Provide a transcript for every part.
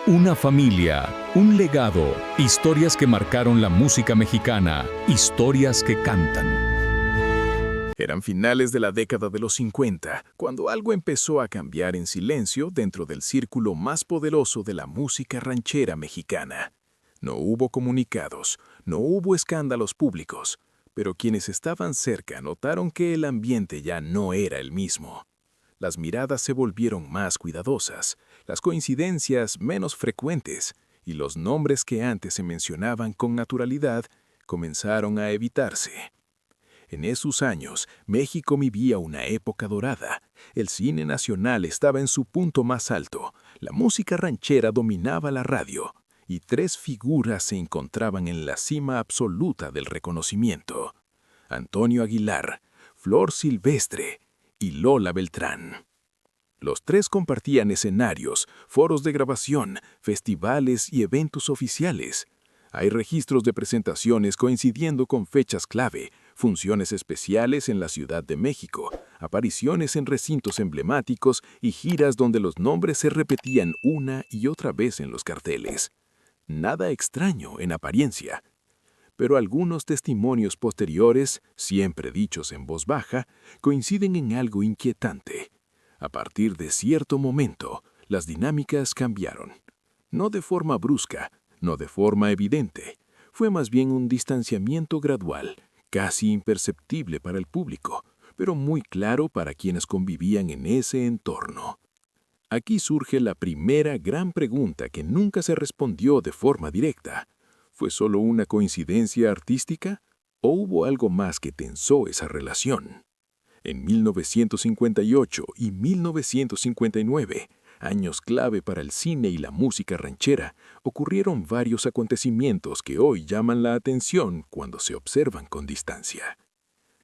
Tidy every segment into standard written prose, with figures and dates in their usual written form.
Una familia, un legado, historias que marcaron la música mexicana, historias que cantan. Eran finales de la década de los 50, cuando algo empezó a cambiar en silencio dentro del círculo más poderoso de la música ranchera mexicana. No hubo comunicados, no hubo escándalos públicos, pero quienes estaban cerca notaron que el ambiente ya no era el mismo. Las miradas se volvieron más cuidadosas, las coincidencias menos frecuentes, y los nombres que antes se mencionaban con naturalidad comenzaron a evitarse. En esos años, México vivía una época dorada. El cine nacional estaba en su punto más alto, la música ranchera dominaba la radio, y tres figuras se encontraban en la cima absoluta del reconocimiento: Antonio Aguilar, Flor Silvestre y Lola Beltrán. Los tres compartían escenarios, foros de grabación, festivales y eventos oficiales. Hay registros de presentaciones coincidiendo con fechas clave, funciones especiales en la Ciudad de México, apariciones en recintos emblemáticos y giras donde los nombres se repetían una y otra vez en los carteles. Nada extraño en apariencia. Pero algunos testimonios posteriores, siempre dichos en voz baja, coinciden en algo inquietante. A partir de cierto momento, las dinámicas cambiaron. No de forma brusca, no de forma evidente. Fue más bien un distanciamiento gradual, casi imperceptible para el público, pero muy claro para quienes convivían en ese entorno. Aquí surge la primera gran pregunta que nunca se respondió de forma directa. ¿Fue solo una coincidencia artística o hubo algo más que tensó esa relación? En 1958 y 1959, años clave para el cine y la música ranchera, ocurrieron varios acontecimientos que hoy llaman la atención cuando se observan con distancia.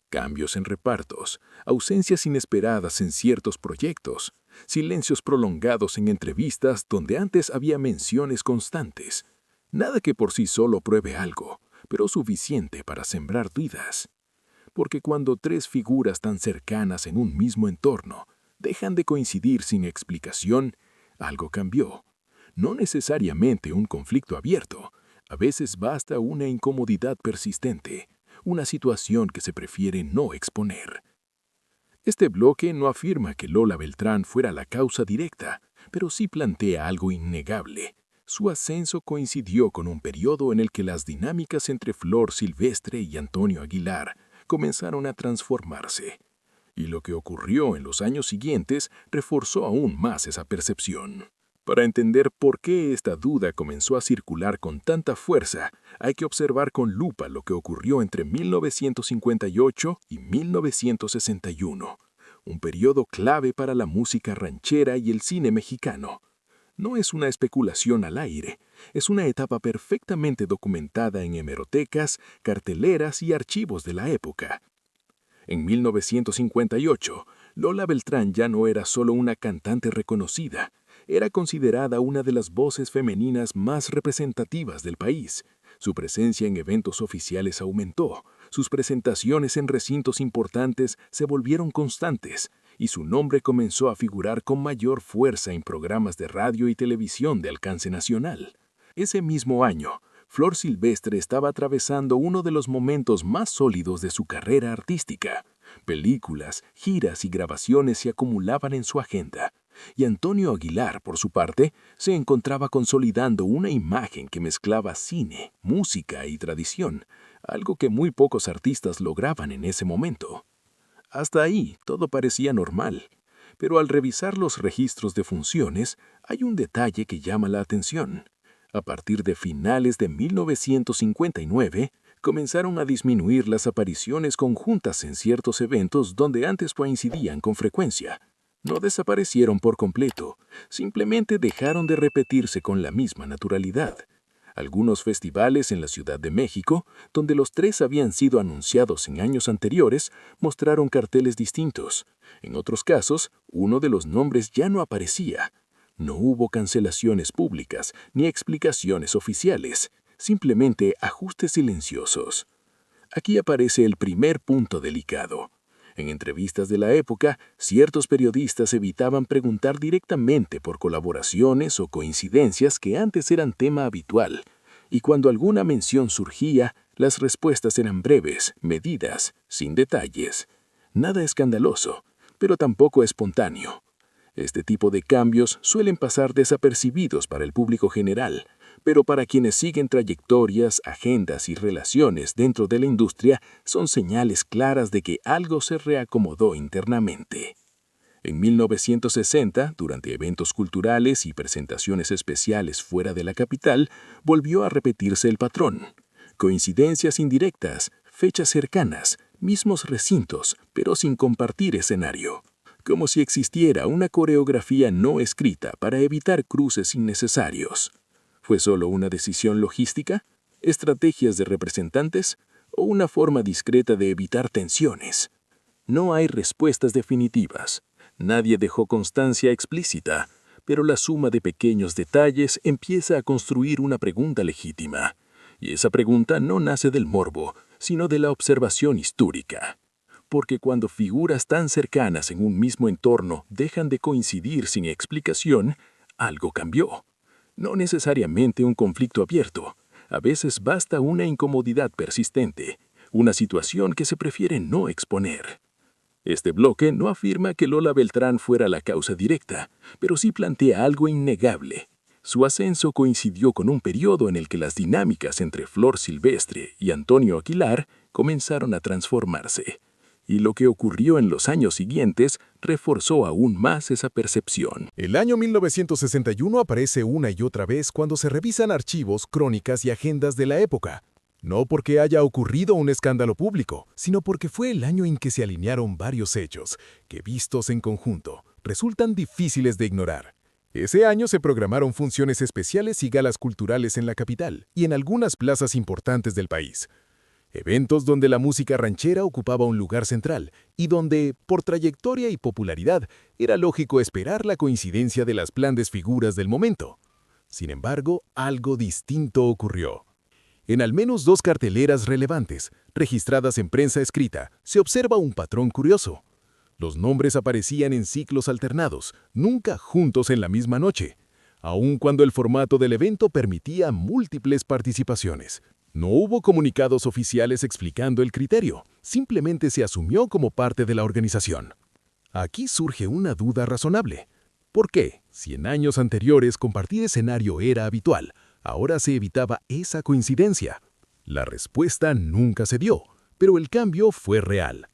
Cambios en repartos, ausencias inesperadas en ciertos proyectos, silencios prolongados en entrevistas donde antes había menciones constantes. Nada que por sí solo pruebe algo, pero suficiente para sembrar dudas. Porque cuando tres figuras tan cercanas en un mismo entorno dejan de coincidir sin explicación, algo cambió. No necesariamente un conflicto abierto, a veces basta una incomodidad persistente, una situación que se prefiere no exponer. Este bloque no afirma que Lola Beltrán fuera la causa directa, pero sí plantea algo innegable. Su ascenso coincidió con un periodo en el que las dinámicas entre Flor Silvestre y Antonio Aguilar comenzaron a transformarse, y lo que ocurrió en los años siguientes reforzó aún más esa percepción. Para entender por qué esta duda comenzó a circular con tanta fuerza, hay que observar con lupa lo que ocurrió entre 1958 y 1961, un periodo clave para la música ranchera y el cine mexicano. No es una especulación al aire, es una etapa perfectamente documentada en hemerotecas, carteleras y archivos de la época. En 1958, Lola Beltrán ya no era solo una cantante reconocida, era considerada una de las voces femeninas más representativas del país. Su presencia en eventos oficiales aumentó, sus presentaciones en recintos importantes se volvieron constantes, y su nombre comenzó a figurar con mayor fuerza en programas de radio y televisión de alcance nacional. Ese mismo año, Flor Silvestre estaba atravesando uno de los momentos más sólidos de su carrera artística. Películas, giras y grabaciones se acumulaban en su agenda, y Antonio Aguilar, por su parte, se encontraba consolidando una imagen que mezclaba cine, música y tradición, algo que muy pocos artistas lograban en ese momento. Hasta ahí todo parecía normal, pero al revisar los registros de funciones hay un detalle que llama la atención. A partir de finales de 1959, comenzaron a disminuir las apariciones conjuntas en ciertos eventos donde antes coincidían con frecuencia. No desaparecieron por completo, simplemente dejaron de repetirse con la misma naturalidad. Algunos festivales en la Ciudad de México, donde los tres habían sido anunciados en años anteriores, mostraron carteles distintos. En otros casos, uno de los nombres ya no aparecía. No hubo cancelaciones públicas ni explicaciones oficiales, simplemente ajustes silenciosos. Aquí aparece el primer punto delicado. En entrevistas de la época, ciertos periodistas evitaban preguntar directamente por colaboraciones o coincidencias que antes eran tema habitual, y cuando alguna mención surgía, las respuestas eran breves, medidas, sin detalles. Nada escandaloso, pero tampoco espontáneo. Este tipo de cambios suelen pasar desapercibidos para el público general, pero para quienes siguen trayectorias, agendas y relaciones dentro de la industria son señales claras de que algo se reacomodó internamente. En 1960, durante eventos culturales y presentaciones especiales fuera de la capital, volvió a repetirse el patrón. Coincidencias indirectas, fechas cercanas, mismos recintos, pero sin compartir escenario. Como si existiera una coreografía no escrita para evitar cruces innecesarios. ¿Fue solo una decisión logística? ¿Estrategias de representantes? ¿O una forma discreta de evitar tensiones? No hay respuestas definitivas. Nadie dejó constancia explícita, pero la suma de pequeños detalles empieza a construir una pregunta legítima. Y esa pregunta no nace del morbo, sino de la observación histórica. Porque cuando figuras tan cercanas en un mismo entorno dejan de coincidir sin explicación, algo cambió. No necesariamente un conflicto abierto, a veces basta una incomodidad persistente, una situación que se prefiere no exponer. Este bloque no afirma que Lola Beltrán fuera la causa directa, pero sí plantea algo innegable. Su ascenso coincidió con un periodo en el que las dinámicas entre Flor Silvestre y Antonio Aguilar comenzaron a transformarse. Y lo que ocurrió en los años siguientes reforzó aún más esa percepción. El año 1961 aparece una y otra vez cuando se revisan archivos, crónicas y agendas de la época. No porque haya ocurrido un escándalo público, sino porque fue el año en que se alinearon varios hechos, que vistos en conjunto, resultan difíciles de ignorar. Ese año se programaron funciones especiales y galas culturales en la capital y en algunas plazas importantes del país. Eventos donde la música ranchera ocupaba un lugar central y donde, por trayectoria y popularidad, era lógico esperar la coincidencia de las grandes figuras del momento. Sin embargo, algo distinto ocurrió. En al menos 2 carteleras relevantes, registradas en prensa escrita, se observa un patrón curioso. Los nombres aparecían en ciclos alternados, nunca juntos en la misma noche, aun cuando el formato del evento permitía múltiples participaciones. No hubo comunicados oficiales explicando el criterio, simplemente se asumió como parte de la organización. Aquí surge una duda razonable. ¿Por qué, si en años anteriores compartir escenario era habitual, ahora se evitaba esa coincidencia? La respuesta nunca se dio, pero el cambio fue real.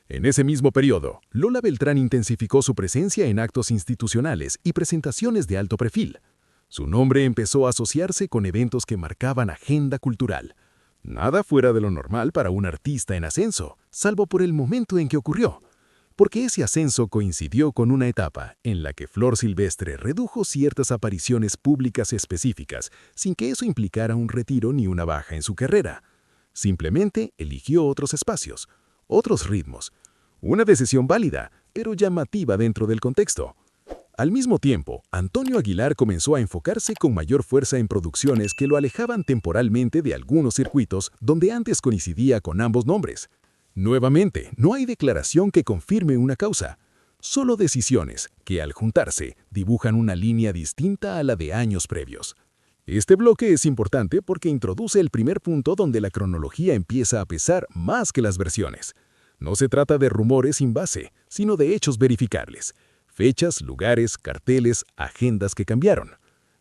En ese mismo periodo, Lola Beltrán intensificó su presencia en actos institucionales y presentaciones de alto perfil. Su nombre empezó a asociarse con eventos que marcaban agenda cultural. Nada fuera de lo normal para un artista en ascenso, salvo por el momento en que ocurrió. Porque ese ascenso coincidió con una etapa en la que Flor Silvestre redujo ciertas apariciones públicas específicas, sin que eso implicara un retiro ni una baja en su carrera. Simplemente eligió otros espacios, otros ritmos. Una decisión válida, pero llamativa dentro del contexto. Al mismo tiempo, Antonio Aguilar comenzó a enfocarse con mayor fuerza en producciones que lo alejaban temporalmente de algunos circuitos donde antes coincidía con ambos nombres. Nuevamente, no hay declaración que confirme una causa, solo decisiones que, al juntarse, dibujan una línea distinta a la de años previos. Este bloque es importante porque introduce el primer punto donde la cronología empieza a pesar más que las versiones. No se trata de rumores sin base, sino de hechos verificables. Fechas, lugares, carteles, agendas que cambiaron.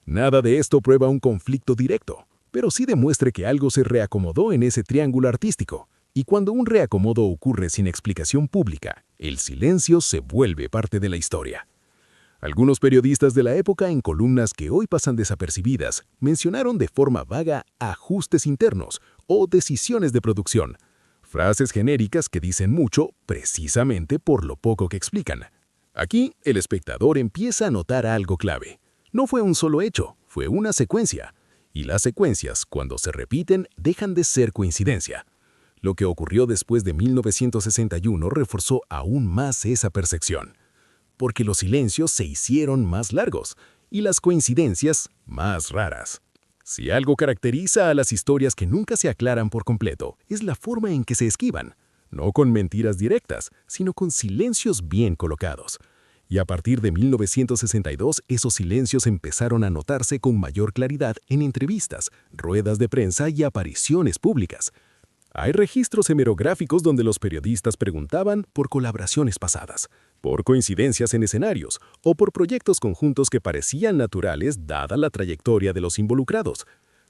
Nada de esto prueba un conflicto directo, pero sí demuestra que algo se reacomodó en ese triángulo artístico. Y cuando un reacomodo ocurre sin explicación pública, el silencio se vuelve parte de la historia. Algunos periodistas de la época, en columnas que hoy pasan desapercibidas, mencionaron de forma vaga ajustes internos o decisiones de producción. Frases genéricas que dicen mucho precisamente por lo poco que explican. Aquí, el espectador empieza a notar algo clave. No fue un solo hecho, fue una secuencia. Y las secuencias, cuando se repiten, dejan de ser coincidencia. Lo que ocurrió después de 1961 reforzó aún más esa percepción. Porque los silencios se hicieron más largos y las coincidencias más raras. Si algo caracteriza a las historias que nunca se aclaran por completo, es la forma en que se esquivan. no con mentiras directas, sino con silencios bien colocados. Y a partir de 1962, esos silencios empezaron a notarse con mayor claridad en entrevistas, ruedas de prensa y apariciones públicas. Hay registros hemerográficos donde los periodistas preguntaban por colaboraciones pasadas, por coincidencias en escenarios o por proyectos conjuntos que parecían naturales dada la trayectoria de los involucrados.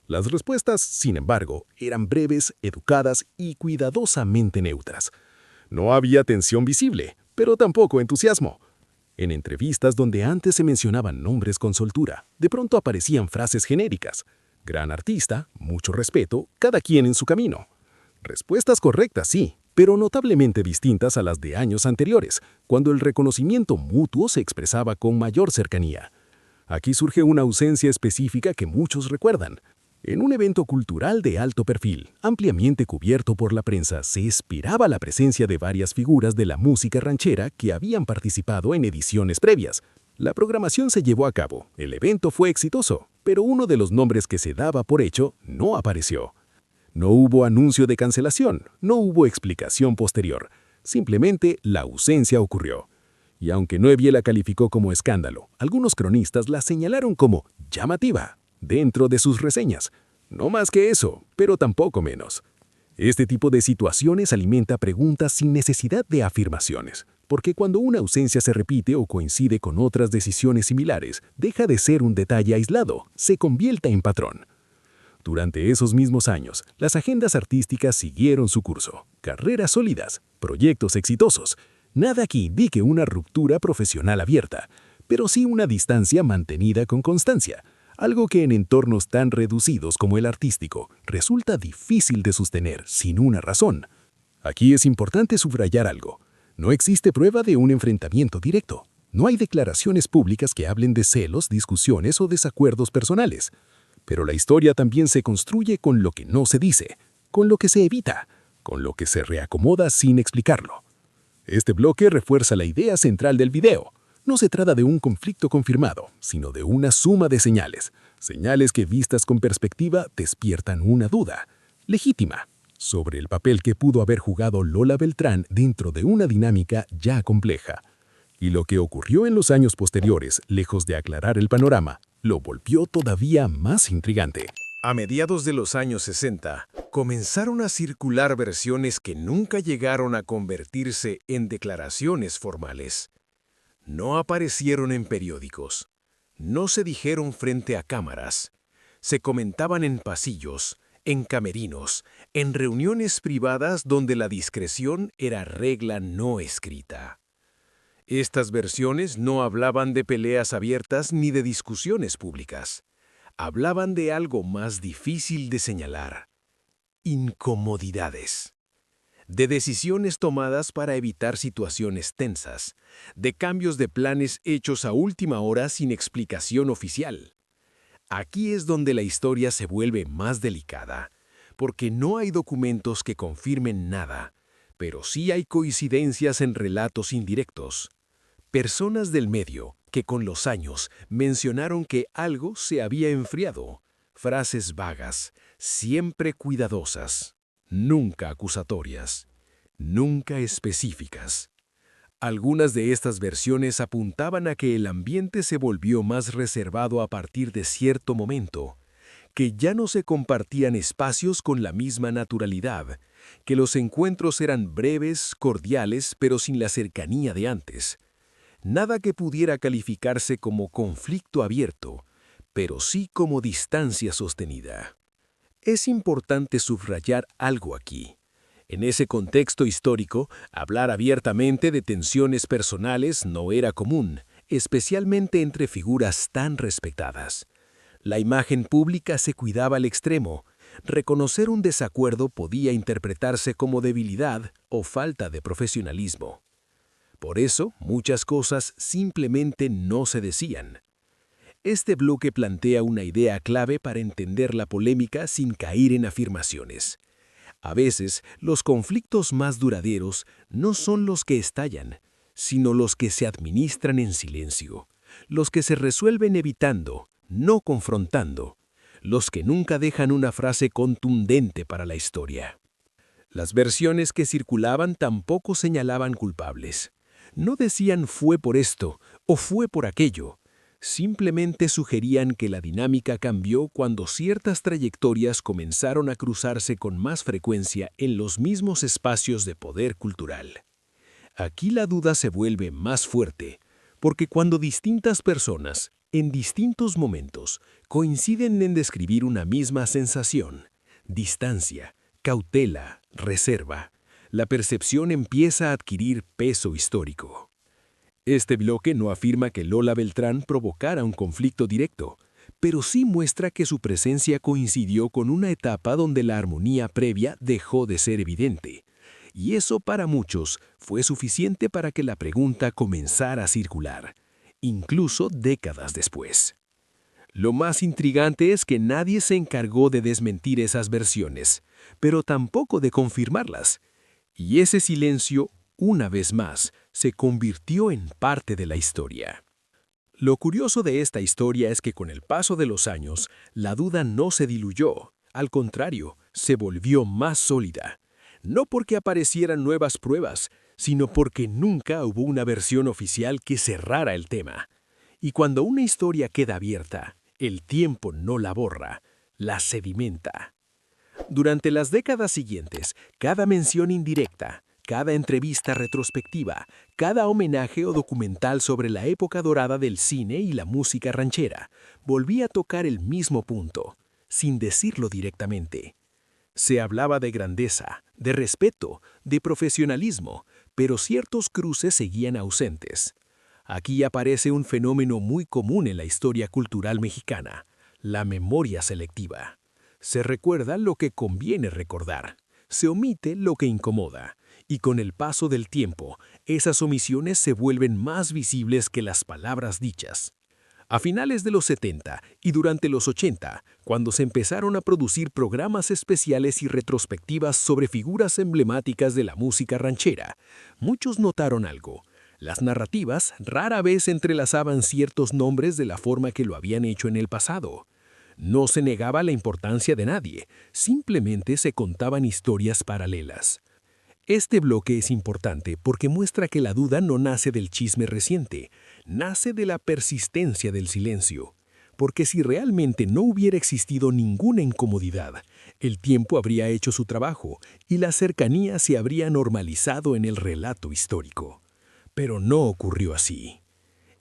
Las respuestas, sin embargo, eran breves, educadas y cuidadosamente neutras. No había tensión visible, pero tampoco entusiasmo. En entrevistas donde antes se mencionaban nombres con soltura, de pronto aparecían frases genéricas. Gran artista, mucho respeto, cada quien en su camino. Respuestas correctas, sí, pero notablemente distintas a las de años anteriores, cuando el reconocimiento mutuo se expresaba con mayor cercanía. Aquí surge una ausencia específica que muchos recuerdan. En un evento cultural de alto perfil, ampliamente cubierto por la prensa, se esperaba la presencia de varias figuras de la música ranchera que habían participado en ediciones previas. La programación se llevó a cabo, el evento fue exitoso, pero uno de los nombres que se daba por hecho no apareció. No hubo anuncio de cancelación, no hubo explicación posterior, simplemente la ausencia ocurrió. Y aunque Noevie la calificó como escándalo, algunos cronistas la señalaron como llamativa dentro de sus reseñas. No más que eso, pero tampoco menos. Este tipo de situaciones alimenta preguntas sin necesidad de afirmaciones, porque cuando una ausencia se repite o coincide con otras decisiones similares, deja de ser un detalle aislado, se convierte en patrón. Durante esos mismos años, las agendas artísticas siguieron su curso. Carreras sólidas, proyectos exitosos. Nada que indique una ruptura profesional abierta, pero sí una distancia mantenida con constancia. Algo que en entornos tan reducidos como el artístico resulta difícil de sostener sin una razón. Aquí es importante subrayar algo. No existe prueba de un enfrentamiento directo. No hay declaraciones públicas que hablen de celos, discusiones o desacuerdos personales. Pero la historia también se construye con lo que no se dice, con lo que se evita, con lo que se reacomoda sin explicarlo. Este bloque refuerza la idea central del video. No se trata de un conflicto confirmado, sino de una suma de señales. Señales que vistas con perspectiva despiertan una duda, legítima, sobre el papel que pudo haber jugado Lola Beltrán dentro de una dinámica ya compleja. Y lo que ocurrió en los años posteriores, lejos de aclarar el panorama, lo volvió todavía más intrigante. A mediados de los años 60, comenzaron a circular versiones que nunca llegaron a convertirse en declaraciones formales. No aparecieron en periódicos, no se dijeron frente a cámaras, se comentaban en pasillos, en camerinos, en reuniones privadas donde la discreción era regla no escrita. Estas versiones no hablaban de peleas abiertas ni de discusiones públicas. Hablaban de algo más difícil de señalar: incomodidades. De decisiones tomadas para evitar situaciones tensas, de cambios de planes hechos a última hora sin explicación oficial. Aquí es donde la historia se vuelve más delicada, porque no hay documentos que confirmen nada, pero sí hay coincidencias en relatos indirectos. Personas del medio que con los años mencionaron que algo se había enfriado. Frases vagas, siempre cuidadosas. Nunca acusatorias, nunca específicas. Algunas de estas versiones apuntaban a que el ambiente se volvió más reservado a partir de cierto momento, que ya no se compartían espacios con la misma naturalidad, que los encuentros eran breves, cordiales, pero sin la cercanía de antes. Nada que pudiera calificarse como conflicto abierto, pero sí como distancia sostenida. Es importante subrayar algo aquí. En ese contexto histórico, hablar abiertamente de tensiones personales no era común, especialmente entre figuras tan respetadas. La imagen pública se cuidaba al extremo. Reconocer un desacuerdo podía interpretarse como debilidad o falta de profesionalismo. Por eso, muchas cosas simplemente no se decían. Este bloque plantea una idea clave para entender la polémica sin caer en afirmaciones. A veces, los conflictos más duraderos no son los que estallan, sino los que se administran en silencio, los que se resuelven evitando, no confrontando, los que nunca dejan una frase contundente para la historia. Las versiones que circulaban tampoco señalaban culpables. No decían fue por esto o fue por aquello. Simplemente sugerían que la dinámica cambió cuando ciertas trayectorias comenzaron a cruzarse con más frecuencia en los mismos espacios de poder cultural. Aquí la duda se vuelve más fuerte, porque cuando distintas personas, en distintos momentos, coinciden en describir una misma sensación, distancia, cautela, reserva, la percepción empieza a adquirir peso histórico. Este bloque no afirma que Lola Beltrán provocara un conflicto directo, pero sí muestra que su presencia coincidió con una etapa donde la armonía previa dejó de ser evidente. Y eso para muchos fue suficiente para que la pregunta comenzara a circular, incluso décadas después. Lo más intrigante es que nadie se encargó de desmentir esas versiones, pero tampoco de confirmarlas. Y ese silencio, una vez más, se convirtió en parte de la historia. Lo curioso de esta historia es que con el paso de los años, la duda no se diluyó, al contrario, se volvió más sólida. No porque aparecieran nuevas pruebas, sino porque nunca hubo una versión oficial que cerrara el tema. Y cuando una historia queda abierta, el tiempo no la borra, la sedimenta. Durante las décadas siguientes, cada mención indirecta, cada entrevista retrospectiva, cada homenaje o documental sobre la época dorada del cine y la música ranchera, volvía a tocar el mismo punto, sin decirlo directamente. Se hablaba de grandeza, de respeto, de profesionalismo, pero ciertos cruces seguían ausentes. Aquí aparece un fenómeno muy común en la historia cultural mexicana, la memoria selectiva. Se recuerda lo que conviene recordar, se omite lo que incomoda, y con el paso del tiempo, esas omisiones se vuelven más visibles que las palabras dichas. A finales de los 70 y durante los 80, cuando se empezaron a producir programas especiales y retrospectivas sobre figuras emblemáticas de la música ranchera, muchos notaron algo. Las narrativas rara vez entrelazaban ciertos nombres de la forma que lo habían hecho en el pasado. No se negaba la importancia de nadie, simplemente se contaban historias paralelas. Este bloque es importante porque muestra que la duda no nace del chisme reciente, nace de la persistencia del silencio. Porque si realmente no hubiera existido ninguna incomodidad, el tiempo habría hecho su trabajo y la cercanía se habría normalizado en el relato histórico. Pero no ocurrió así.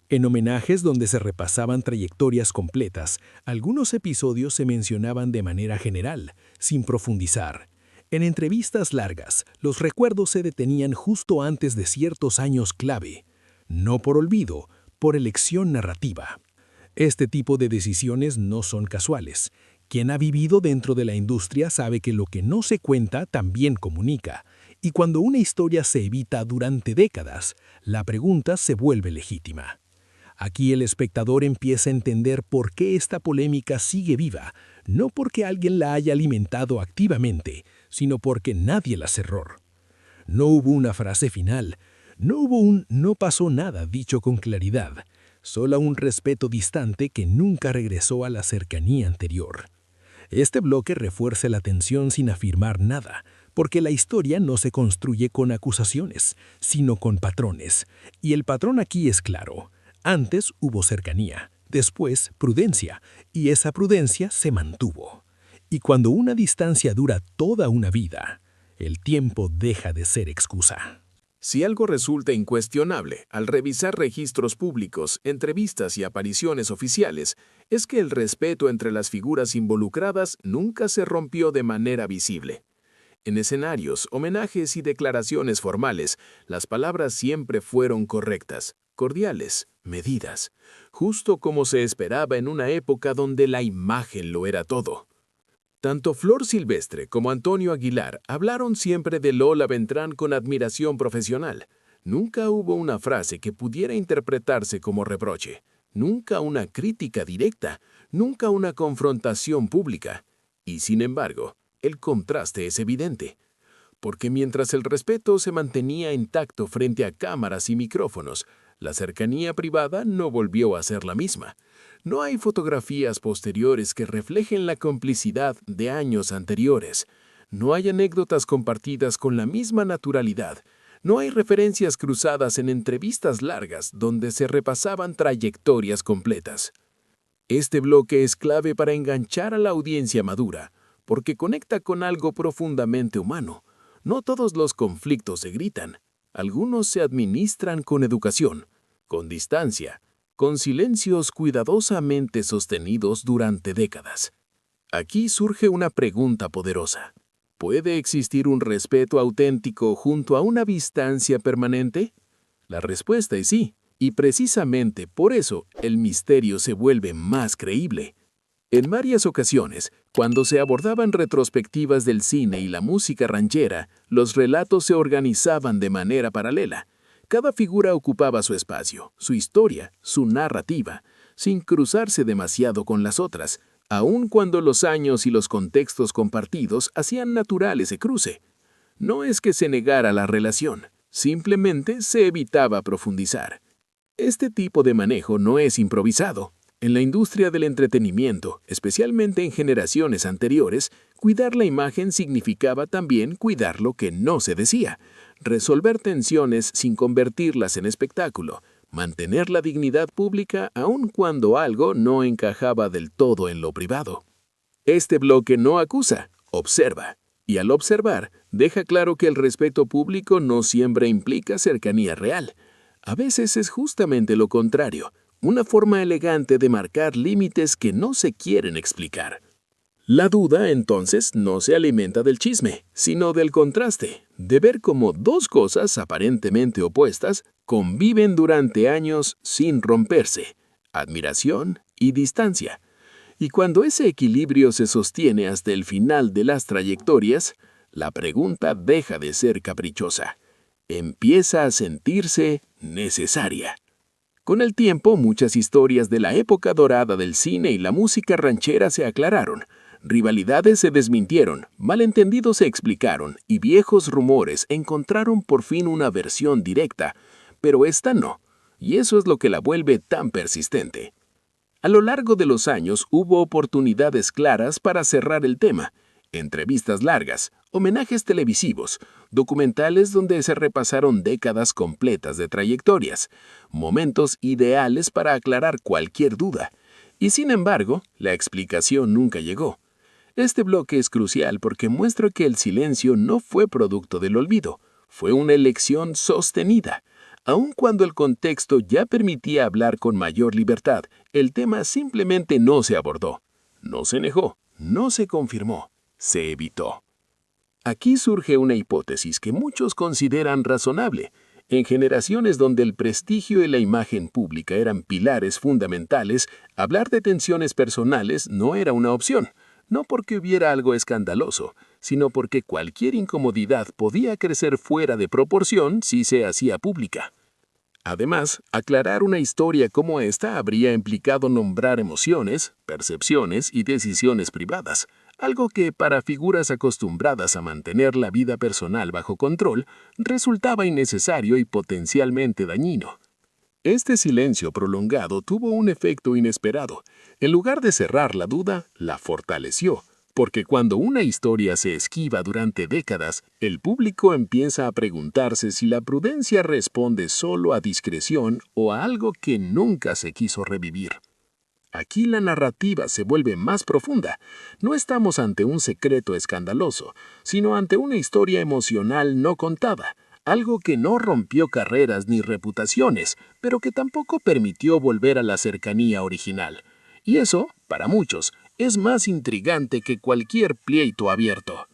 En homenajes donde se repasaban trayectorias completas, algunos episodios se mencionaban de manera general, sin profundizar. En entrevistas largas, los recuerdos se detenían justo antes de ciertos años clave, no por olvido, por elección narrativa. Este tipo de decisiones no son casuales. Quien ha vivido dentro de la industria sabe que lo que no se cuenta también comunica, y cuando una historia se evita durante décadas, la pregunta se vuelve legítima. Aquí el espectador empieza a entender por qué esta polémica sigue viva, no porque alguien la haya alimentado activamente, sino porque nadie la cerró. No hubo una frase final, no hubo un no pasó nada dicho con claridad, solo un respeto distante que nunca regresó a la cercanía anterior. Este bloque refuerza la tensión sin afirmar nada, porque la historia no se construye con acusaciones, sino con patrones, y el patrón aquí es claro. Antes hubo cercanía, después prudencia, y esa prudencia se mantuvo. Y cuando una distancia dura toda una vida, el tiempo deja de ser excusa. Si algo resulta incuestionable al revisar registros públicos, entrevistas y apariciones oficiales, es que el respeto entre las figuras involucradas nunca se rompió de manera visible. En escenarios, homenajes y declaraciones formales, las palabras siempre fueron correctas, cordiales, medidas, justo como se esperaba en una época donde la imagen lo era todo. Tanto Flor Silvestre como Antonio Aguilar hablaron siempre de Lola Beltrán con admiración profesional. Nunca hubo una frase que pudiera interpretarse como reproche, nunca una crítica directa, nunca una confrontación pública. Y sin embargo, el contraste es evidente. Porque mientras el respeto se mantenía intacto frente a cámaras y micrófonos, la cercanía privada no volvió a ser la misma. No hay fotografías posteriores que reflejen la complicidad de años anteriores. No hay anécdotas compartidas con la misma naturalidad. No hay referencias cruzadas en entrevistas largas donde se repasaban trayectorias completas. Este bloque es clave para enganchar a la audiencia madura, porque conecta con algo profundamente humano. No todos los conflictos se gritan. Algunos se administran con educación, con distancia, con silencios cuidadosamente sostenidos durante décadas. Aquí surge una pregunta poderosa. ¿Puede existir un respeto auténtico junto a una distancia permanente? La respuesta es sí, y precisamente por eso el misterio se vuelve más creíble. En varias ocasiones, cuando se abordaban retrospectivas del cine y la música ranchera, los relatos se organizaban de manera paralela. Cada figura ocupaba su espacio, su historia, su narrativa, sin cruzarse demasiado con las otras, aun cuando los años y los contextos compartidos hacían natural ese cruce. No es que se negara la relación, simplemente se evitaba profundizar. Este tipo de manejo no es improvisado. En la industria del entretenimiento, especialmente en generaciones anteriores, cuidar la imagen significaba también cuidar lo que no se decía, resolver tensiones sin convertirlas en espectáculo, mantener la dignidad pública aun cuando algo no encajaba del todo en lo privado. Este bloque no acusa, observa, y al observar, deja claro que el respeto público no siempre implica cercanía real. A veces es justamente lo contrario, una forma elegante de marcar límites que no se quieren explicar. La duda, entonces, no se alimenta del chisme, sino del contraste, de ver cómo dos cosas aparentemente opuestas conviven durante años sin romperse, admiración y distancia. Y cuando ese equilibrio se sostiene hasta el final de las trayectorias, la pregunta deja de ser caprichosa. Empieza a sentirse necesaria. Con el tiempo, muchas historias de la época dorada del cine y la música ranchera se aclararon. Rivalidades se desmintieron, malentendidos se explicaron y viejos rumores encontraron por fin una versión directa, pero esta no, y eso es lo que la vuelve tan persistente. A lo largo de los años hubo oportunidades claras para cerrar el tema, entrevistas largas, homenajes televisivos, documentales donde se repasaron décadas completas de trayectorias, momentos ideales para aclarar cualquier duda, y sin embargo, la explicación nunca llegó. Este bloque es crucial porque muestra que el silencio no fue producto del olvido, fue una elección sostenida. Aun cuando el contexto ya permitía hablar con mayor libertad, el tema simplemente no se abordó. No se negó, no se confirmó, se evitó. Aquí surge una hipótesis que muchos consideran razonable. En generaciones donde el prestigio y la imagen pública eran pilares fundamentales, hablar de tensiones personales no era una opción. No porque hubiera algo escandaloso, sino porque cualquier incomodidad podía crecer fuera de proporción si se hacía pública. Además, aclarar una historia como esta habría implicado nombrar emociones, percepciones y decisiones privadas, algo que para figuras acostumbradas a mantener la vida personal bajo control resultaba innecesario y potencialmente dañino. Este silencio prolongado tuvo un efecto inesperado. En lugar de cerrar la duda, la fortaleció, porque cuando una historia se esquiva durante décadas, el público empieza a preguntarse si la prudencia responde solo a discreción o a algo que nunca se quiso revivir. Aquí la narrativa se vuelve más profunda. No estamos ante un secreto escandaloso, sino ante una historia emocional no contada. Algo que no rompió carreras ni reputaciones, pero que tampoco permitió volver a la cercanía original. Y eso, para muchos, es más intrigante que cualquier pleito abierto.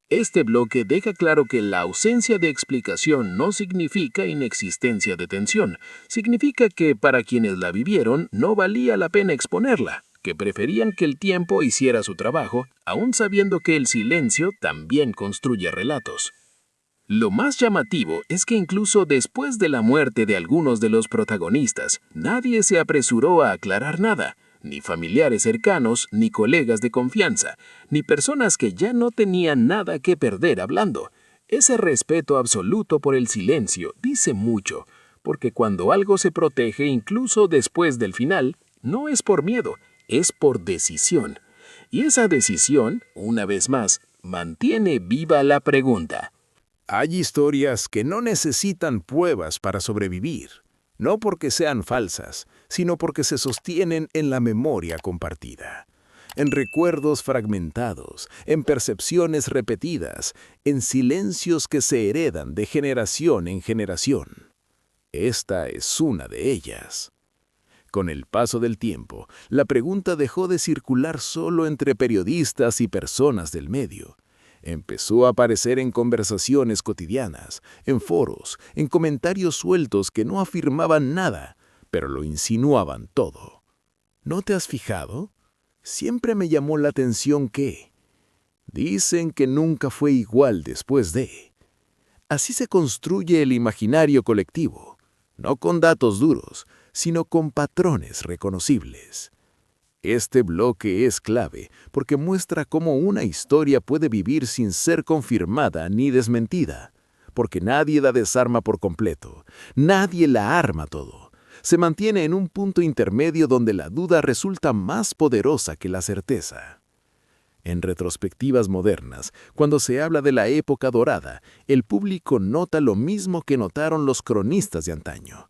Este bloque deja claro que la ausencia de explicación no significa inexistencia de tensión. Significa que para quienes la vivieron no valía la pena exponerla, que preferían que el tiempo hiciera su trabajo, aun sabiendo que el silencio también construye relatos. Lo más llamativo es que incluso después de la muerte de algunos de los protagonistas, nadie se apresuró a aclarar nada, ni familiares cercanos, ni colegas de confianza, ni personas que ya no tenían nada que perder hablando. Ese respeto absoluto por el silencio dice mucho, porque cuando algo se protege incluso después del final, no es por miedo, es por decisión. Y esa decisión, una vez más, mantiene viva la pregunta. Hay historias que no necesitan pruebas para sobrevivir, no porque sean falsas, sino porque se sostienen en la memoria compartida, en recuerdos fragmentados, en percepciones repetidas, en silencios que se heredan de generación en generación. Esta es una de ellas. Con el paso del tiempo, la pregunta dejó de circular solo entre periodistas y personas del medio. Empezó a aparecer en conversaciones cotidianas, en foros, en comentarios sueltos que no afirmaban nada, pero lo insinuaban todo. ¿No te has fijado? Siempre me llamó la atención que dicen que nunca fue igual después de. Así se construye el imaginario colectivo, no con datos duros, sino con patrones reconocibles. Este bloque es clave porque muestra cómo una historia puede vivir sin ser confirmada ni desmentida, porque nadie la desarma por completo, nadie la arma todo. Se mantiene en un punto intermedio donde la duda resulta más poderosa que la certeza. En retrospectivas modernas, cuando se habla de la época dorada, el público nota lo mismo que notaron los cronistas de antaño.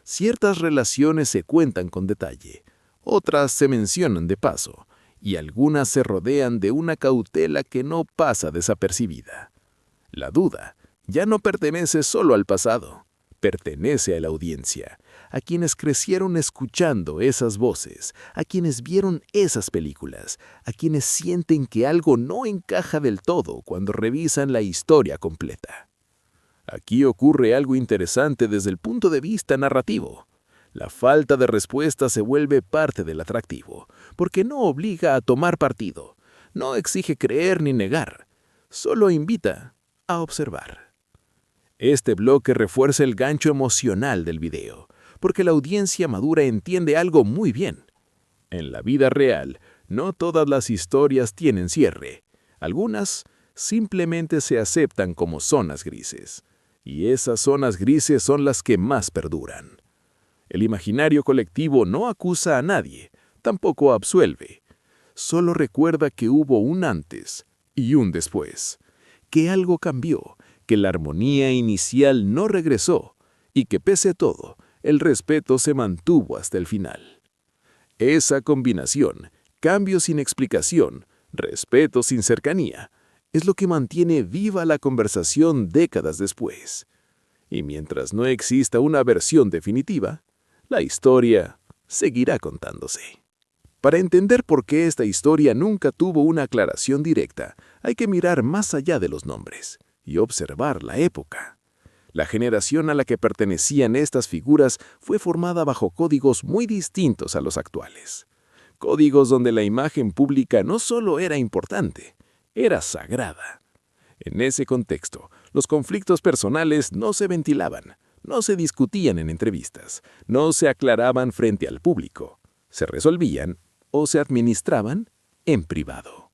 Ciertas relaciones se cuentan con detalle, otras se mencionan de paso, y algunas se rodean de una cautela que no pasa desapercibida. La duda ya no pertenece solo al pasado, pertenece a la audiencia, a quienes crecieron escuchando esas voces, a quienes vieron esas películas, a quienes sienten que algo no encaja del todo cuando revisan la historia completa. Aquí ocurre algo interesante desde el punto de vista narrativo. La falta de respuesta se vuelve parte del atractivo, porque no obliga a tomar partido, no exige creer ni negar, solo invita a observar. Este bloque refuerza el gancho emocional del video, porque la audiencia madura entiende algo muy bien. En la vida real, no todas las historias tienen cierre. Algunas simplemente se aceptan como zonas grises, y esas zonas grises son las que más perduran. El imaginario colectivo no acusa a nadie, tampoco absuelve. Solo recuerda que hubo un antes y un después, que algo cambió, que la armonía inicial no regresó y que pese a todo, el respeto se mantuvo hasta el final. Esa combinación, cambio sin explicación, respeto sin cercanía, es lo que mantiene viva la conversación décadas después. Y mientras no exista una versión definitiva, la historia seguirá contándose. Para entender por qué esta historia nunca tuvo una aclaración directa, hay que mirar más allá de los nombres y observar la época. La generación a la que pertenecían estas figuras fue formada bajo códigos muy distintos a los actuales. Códigos donde la imagen pública no solo era importante, era sagrada. En ese contexto, los conflictos personales no se ventilaban, no se discutían en entrevistas, no se aclaraban frente al público, se resolvían o se administraban en privado.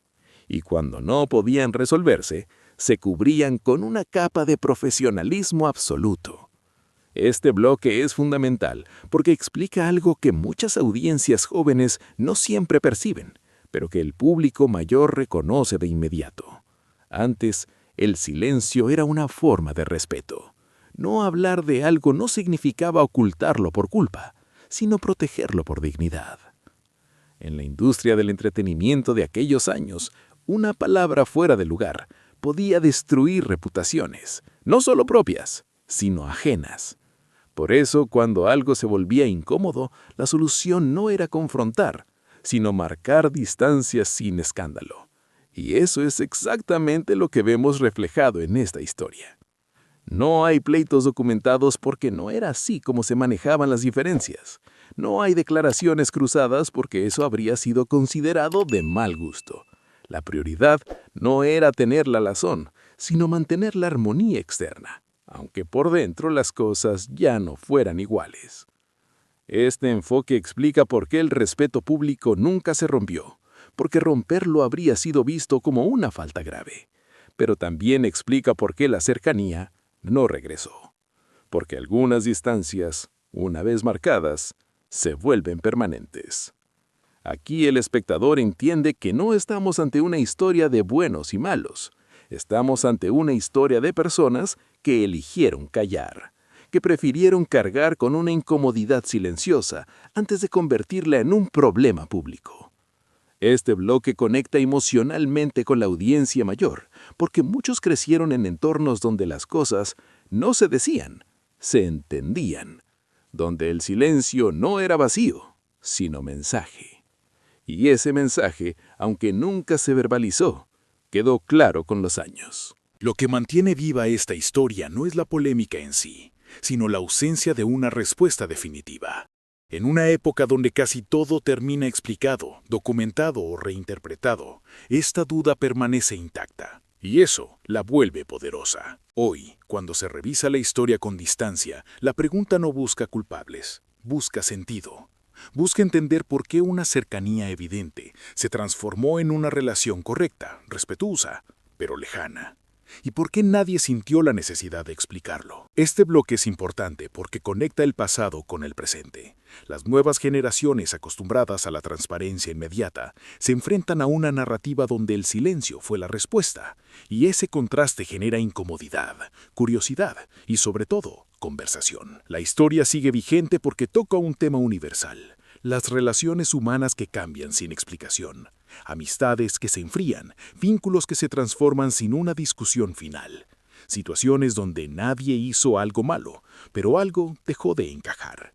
Y cuando no podían resolverse, se cubrían con una capa de profesionalismo absoluto. Este bloque es fundamental porque explica algo que muchas audiencias jóvenes no siempre perciben, pero que el público mayor reconoce de inmediato. Antes, el silencio era una forma de respeto. No hablar de algo no significaba ocultarlo por culpa, sino protegerlo por dignidad. En la industria del entretenimiento de aquellos años, una palabra fuera de lugar podía destruir reputaciones, no solo propias, sino ajenas. Por eso, cuando algo se volvía incómodo, la solución no era confrontar, sino marcar distancias sin escándalo. Y eso es exactamente lo que vemos reflejado en esta historia. No hay pleitos documentados porque no era así como se manejaban las diferencias. No hay declaraciones cruzadas porque eso habría sido considerado de mal gusto. La prioridad no era tener la razón, sino mantener la armonía externa, aunque por dentro las cosas ya no fueran iguales. Este enfoque explica por qué el respeto público nunca se rompió, porque romperlo habría sido visto como una falta grave. Pero también explica por qué la cercanía no regresó, porque algunas distancias, una vez marcadas, se vuelven permanentes. Aquí el espectador entiende que no estamos ante una historia de buenos y malos. Estamos ante una historia de personas que eligieron callar, que prefirieron cargar con una incomodidad silenciosa antes de convertirla en un problema público. Este bloque conecta emocionalmente con la audiencia mayor, porque muchos crecieron en entornos donde las cosas no se decían, se entendían, donde el silencio no era vacío, sino mensaje. Y ese mensaje, aunque nunca se verbalizó, quedó claro con los años. Lo que mantiene viva esta historia no es la polémica en sí, sino la ausencia de una respuesta definitiva. En una época donde casi todo termina explicado, documentado o reinterpretado, esta duda permanece intacta. Y eso la vuelve poderosa. Hoy, cuando se revisa la historia con distancia, la pregunta no busca culpables, busca sentido. Busca entender por qué una cercanía evidente se transformó en una relación correcta, respetuosa, pero lejana. ¿Y por qué nadie sintió la necesidad de explicarlo? Este bloque es importante porque conecta el pasado con el presente. Las nuevas generaciones acostumbradas a la transparencia inmediata se enfrentan a una narrativa donde el silencio fue la respuesta, y ese contraste genera incomodidad, curiosidad y, sobre todo, conversación. La historia sigue vigente porque toca un tema universal: las relaciones humanas que cambian sin explicación. Amistades que se enfrían, vínculos que se transforman sin una discusión final. Situaciones donde nadie hizo algo malo, pero algo dejó de encajar.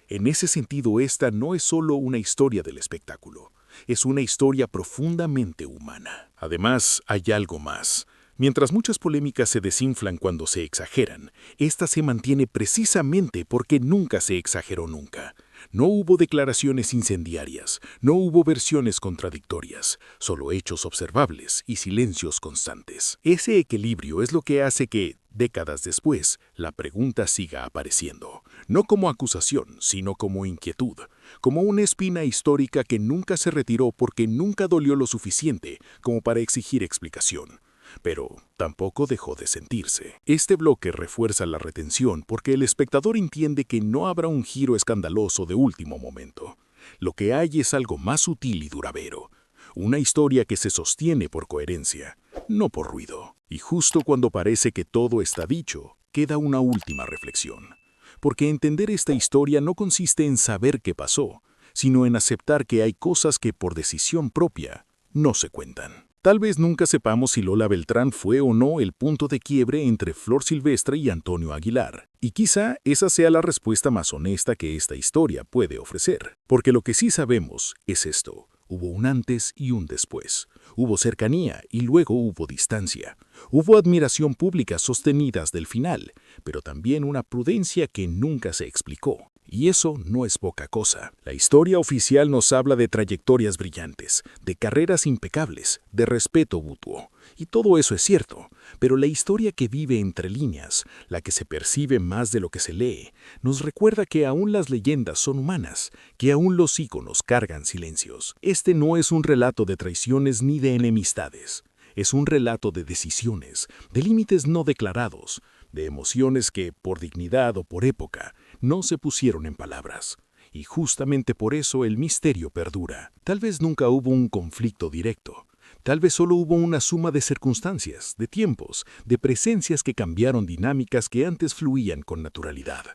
En ese sentido, esta no es solo una historia del espectáculo, es una historia profundamente humana. Además, hay algo más. Mientras muchas polémicas se desinflan cuando se exageran, esta se mantiene precisamente porque nunca se exageró nunca. No hubo declaraciones incendiarias, no hubo versiones contradictorias, solo hechos observables y silencios constantes. Ese equilibrio es lo que hace que, décadas después, la pregunta siga apareciendo, no como acusación, sino como inquietud, como una espina histórica que nunca se retiró porque nunca dolió lo suficiente como para exigir explicación. Pero tampoco dejó de sentirse. Este bloque refuerza la retención porque el espectador entiende que no habrá un giro escandaloso de último momento. Lo que hay es algo más sutil y duradero. Una historia que se sostiene por coherencia, no por ruido. Y justo cuando parece que todo está dicho, queda una última reflexión. Porque entender esta historia no consiste en saber qué pasó, sino en aceptar que hay cosas que por decisión propia no se cuentan. Tal vez nunca sepamos si Lola Beltrán fue o no el punto de quiebre entre Flor Silvestre y Antonio Aguilar. Y quizá esa sea la respuesta más honesta que esta historia puede ofrecer. Porque lo que sí sabemos es esto: hubo un antes y un después. Hubo cercanía y luego hubo distancia. Hubo admiración pública sostenidas del final, pero también una prudencia que nunca se explicó. Y eso no es poca cosa. La historia oficial nos habla de trayectorias brillantes, de carreras impecables, de respeto mutuo. Y todo eso es cierto, pero la historia que vive entre líneas, la que se percibe más de lo que se lee, nos recuerda que aún las leyendas son humanas, que aún los íconos cargan silencios. Este no es un relato de traiciones ni de enemistades. Es un relato de decisiones, de límites no declarados, de emociones que, por dignidad o por época, no se pusieron en palabras. Y justamente por eso el misterio perdura. Tal vez nunca hubo un conflicto directo. Tal vez solo hubo una suma de circunstancias, de tiempos, de presencias que cambiaron dinámicas que antes fluían con naturalidad.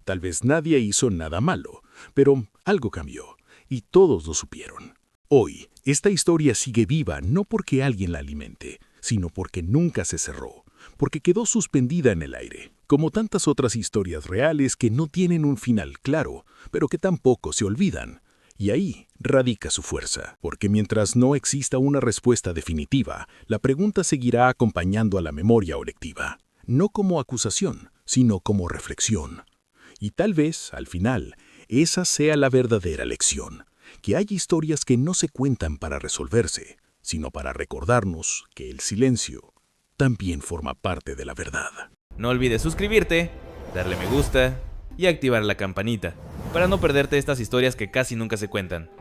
Tal vez nadie hizo nada malo, pero algo cambió, y todos lo supieron. Hoy, esta historia sigue viva no porque alguien la alimente, sino porque nunca se cerró, porque quedó suspendida en el aire, como tantas otras historias reales que no tienen un final claro, pero que tampoco se olvidan. Y ahí radica su fuerza, porque mientras no exista una respuesta definitiva, la pregunta seguirá acompañando a la memoria colectiva, no como acusación, sino como reflexión. Y tal vez, al final, esa sea la verdadera lección, que hay historias que no se cuentan para resolverse, sino para recordarnos que el silencio también forma parte de la verdad. No olvides suscribirte, darle me gusta y activar la campanita para no perderte estas historias que casi nunca se cuentan.